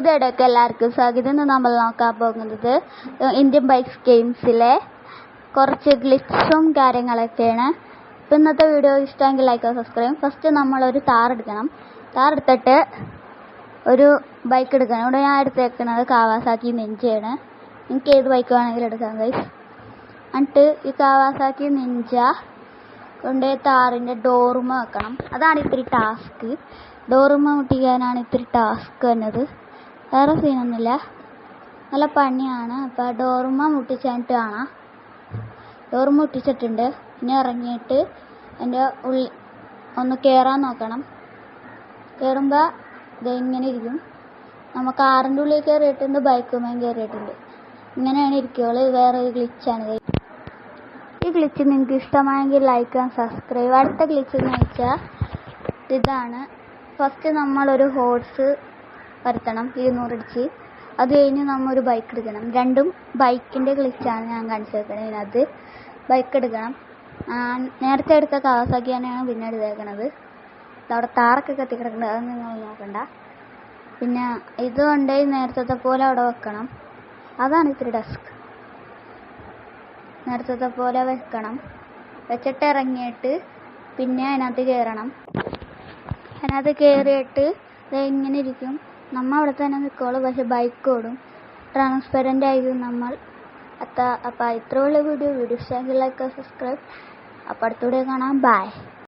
പുതിയടക്കം എല്ലാവർക്കും സ്വാഗതം. ഇന്ന് നമ്മൾ നോക്കാൻ പോകുന്നത് ഇന്ത്യൻ ബൈക്സ് ഗെയിംസിലെ കുറച്ച് ഗ്ലിച്ചും കാര്യങ്ങളൊക്കെയാണ്. ഇപ്പം ഇന്നത്തെ വീഡിയോ ഇഷ്ടമെങ്കിൽ ലൈക്ക് സബ്സ്ക്രൈബ്. ഫസ്റ്റ് നമ്മളൊരു താർ എടുക്കണം. താർ എടുത്തിട്ട് ഒരു ബൈക്ക് എടുക്കണം. ഇവിടെ ഞാൻ എടുത്തേക്കുന്നത് കാവാസാക്കി നിഞ്ചയാണ്. എനിക്ക് ഏത് ബൈക്ക് വേണമെങ്കിലും എടുക്കാം ഗൈസ്. എന്നിട്ട് ഈ കാവാസാക്കി നിഞ്ച കൊണ്ട് താറിൻ്റെ ഡോറുമ വെക്കണം. അതാണ് ഇത്തിരി ടാസ്ക്. ഡോറുമ മുട്ടിക്കാനാണ് ഇത്തിരി ടാസ്ക് വന്നത്. വേറെ സീനൊന്നുമില്ല, നല്ല പണിയാണ്. അപ്പോൾ ഡോറുമ മുട്ടിച്ചിട്ട് കാണാം. ഡോറുമ മുട്ടിച്ചിട്ടുണ്ട്. ഇനി ഇറങ്ങിയിട്ട് എൻ്റെ ഉള്ളിൽ ഒന്ന് കയറാൻ നോക്കണം. കയറുമ്പോൾ ഇതെങ്ങനെ ഇരിക്കും. നമ്മൾ കാറിൻ്റെ ഉള്ളിൽ കയറിയിട്ടുണ്ട്, ബൈക്കുമേൽ കയറിയിട്ടുണ്ട്. ഇങ്ങനെയാണ് ഇരിക്കുള്ളൂ. വേറൊരു ഗ്ലിച്ചാണ്. ഈ ഗ്ലിച്ച് നിങ്ങൾക്ക് ഇഷ്ടമായെങ്കിൽ ലൈക്ക് ആൻഡ് സബ്സ്ക്രൈബ്. അടുത്ത ഗ്ലിച്ച് എന്ന് വെച്ചാൽ ഇതാണ്. ഫസ്റ്റ് നമ്മളൊരു ഹോഴ്സ് വരുത്തണം 200 അടിച്ച്. അത് കഴിഞ്ഞ് നമ്മൾ ഒരു ബൈക്ക് എടുക്കണം. രണ്ടും ബൈക്കിൻ്റെ ഗ്ലിച്ചാണ് ഞാൻ കാണിച്ചു വെക്കണത്. ഇതിനകത്ത് ബൈക്ക് എടുക്കണം. നേരത്തെ എടുത്ത കാവാസാക്കി തന്നെയാണ് പിന്നെ എടുത്തേക്കണത്. അവിടെ താറൊക്കെ കത്തിക്കിടക്കുന്നത്, അത് നിങ്ങൾ നോക്കണ്ട. പിന്നെ ഇതുകൊണ്ട് നേരത്തെ പോലെ അവിടെ വെക്കണം. അതാണ് ഇത്തിരി ടാസ്ക്. നേരത്തെ പോലെ വെക്കണം. വെച്ചിട്ട് ഇറങ്ങിയിട്ട് പിന്നെ അതിനകത്ത് കയറണം. അതിനകത്ത് കയറിയിട്ട് ഇങ്ങനെ ഇരിക്കും. നമ്മൾ അവിടെ തന്നെ നിൽക്കുള്ളൂ, പക്ഷെ ബൈക്ക് ഓടും. ട്രാൻസ്പെറൻ്റ് ആയിരിക്കും നമ്മൾ. അപ്പോൾ ഇത്രയുള്ള വീഡിയോ ഇഷ്ടമെങ്കിൽ ലൈക്ക് സബ്സ്ക്രൈബ്. അപ്പോൾ അടുത്തൂടെ കാണാം. ബൈ.